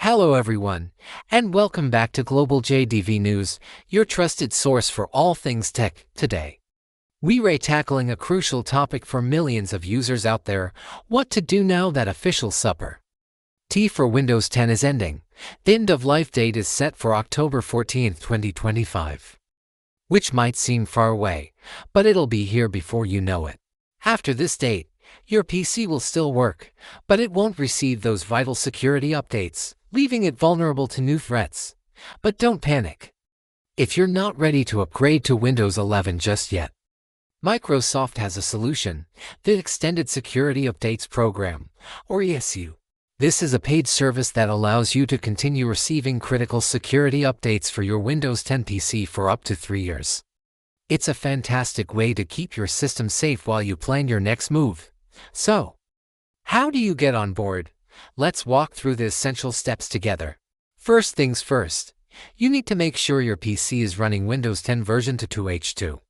Hello everyone, and welcome back to Global JDV News, your trusted source for all things tech. Today, we're tackling a crucial topic for millions of users out there: what to do now that official supper T for Windows 10 is ending. The end-of-life date is set for October 14, 2025. Which might seem far away, but it'll be here before you know it. After this date, your PC will still work, but it won't receive those vital security updates, leaving it vulnerable to new threats. But don't panic if you're not ready to upgrade to Windows 11 just yet. Microsoft has a solution: the Extended Security Updates Program, or ESU. This is a paid service that allows you to continue receiving critical security updates for your Windows 10 PC for up to 3 years. It's a fantastic way to keep your system safe while you plan your next move. So, how do you get on board? Let's walk through the essential steps together. First things first, you need to make sure your PC is running Windows 10 version 2H2.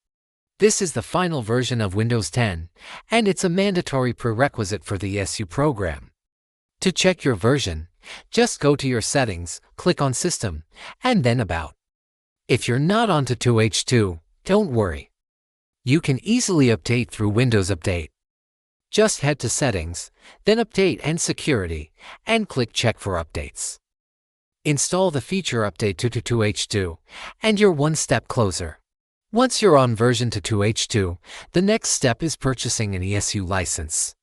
This is the final version of Windows 10, and it's a mandatory prerequisite for the ESU program. To check your version, just go to your settings, click on System, and then About. If you're not onto 2H2, don't worry. You can easily update through Windows Update. Just head to Settings, then Update and Security, and click Check for Updates. Install the feature update to 2H2, and you're one step closer. Once you're on version 2H2, the next step is purchasing an ESU license.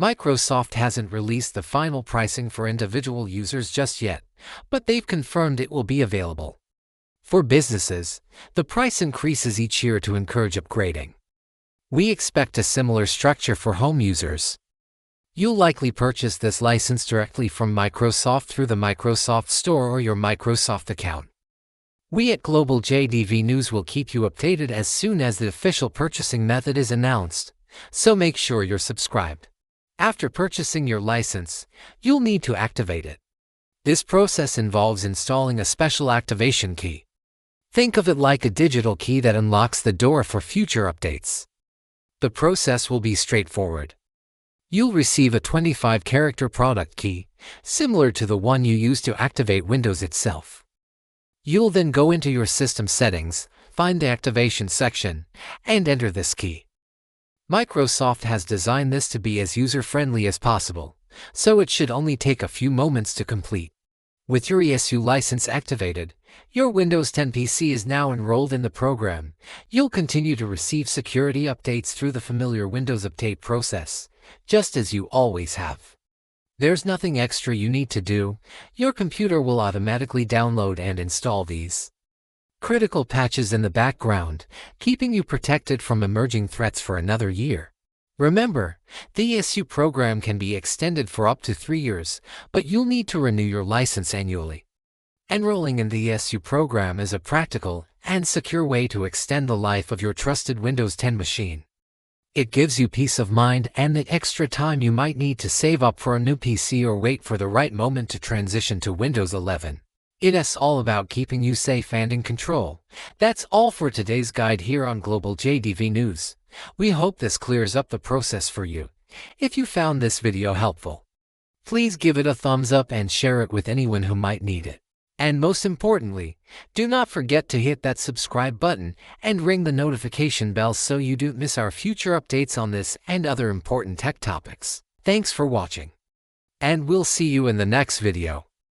Microsoft hasn't released the final pricing for individual users just yet, but they've confirmed it will be available. For businesses, the price increases each year to encourage upgrading. We expect a similar structure for home users. You'll likely purchase this license directly from Microsoft through the Microsoft Store or your Microsoft account. We at Global JDV News will keep you updated as soon as the official purchasing method is announced, so make sure you're subscribed. After purchasing your license, you'll need to activate it. This process involves installing a special activation key. Think of it like a digital key that unlocks the door for future updates. The process will be straightforward. You'll receive a 25-character product key, similar to the one you use to activate Windows itself. You'll then go into your system settings, find the activation section, and enter this key. Microsoft has designed this to be as user-friendly as possible, so it should only take a few moments to complete. With your ESU license activated, your Windows 10 PC is now enrolled in the program. You'll continue to receive security updates through the familiar Windows Update process, just as you always have. There's nothing extra you need to do. Your computer will automatically download and install these critical patches in the background, keeping you protected from emerging threats for another year. Remember, the ESU program can be extended for up to 3 years, but you'll need to renew your license annually. Enrolling in the ESU program is a practical and secure way to extend the life of your trusted Windows 10 machine. It gives you peace of mind and the extra time you might need to save up for a new PC or wait for the right moment to transition to Windows 11. It's all about keeping you safe and in control. That's all for today's guide here on Global JDV News. We hope this clears up the process for you. If you found this video helpful, please give it a thumbs up and share it with anyone who might need it. And most importantly, do not forget to hit that subscribe button and ring the notification bell so you don't miss our future updates on this and other important tech topics. Thanks for watching, and we'll see you in the next video.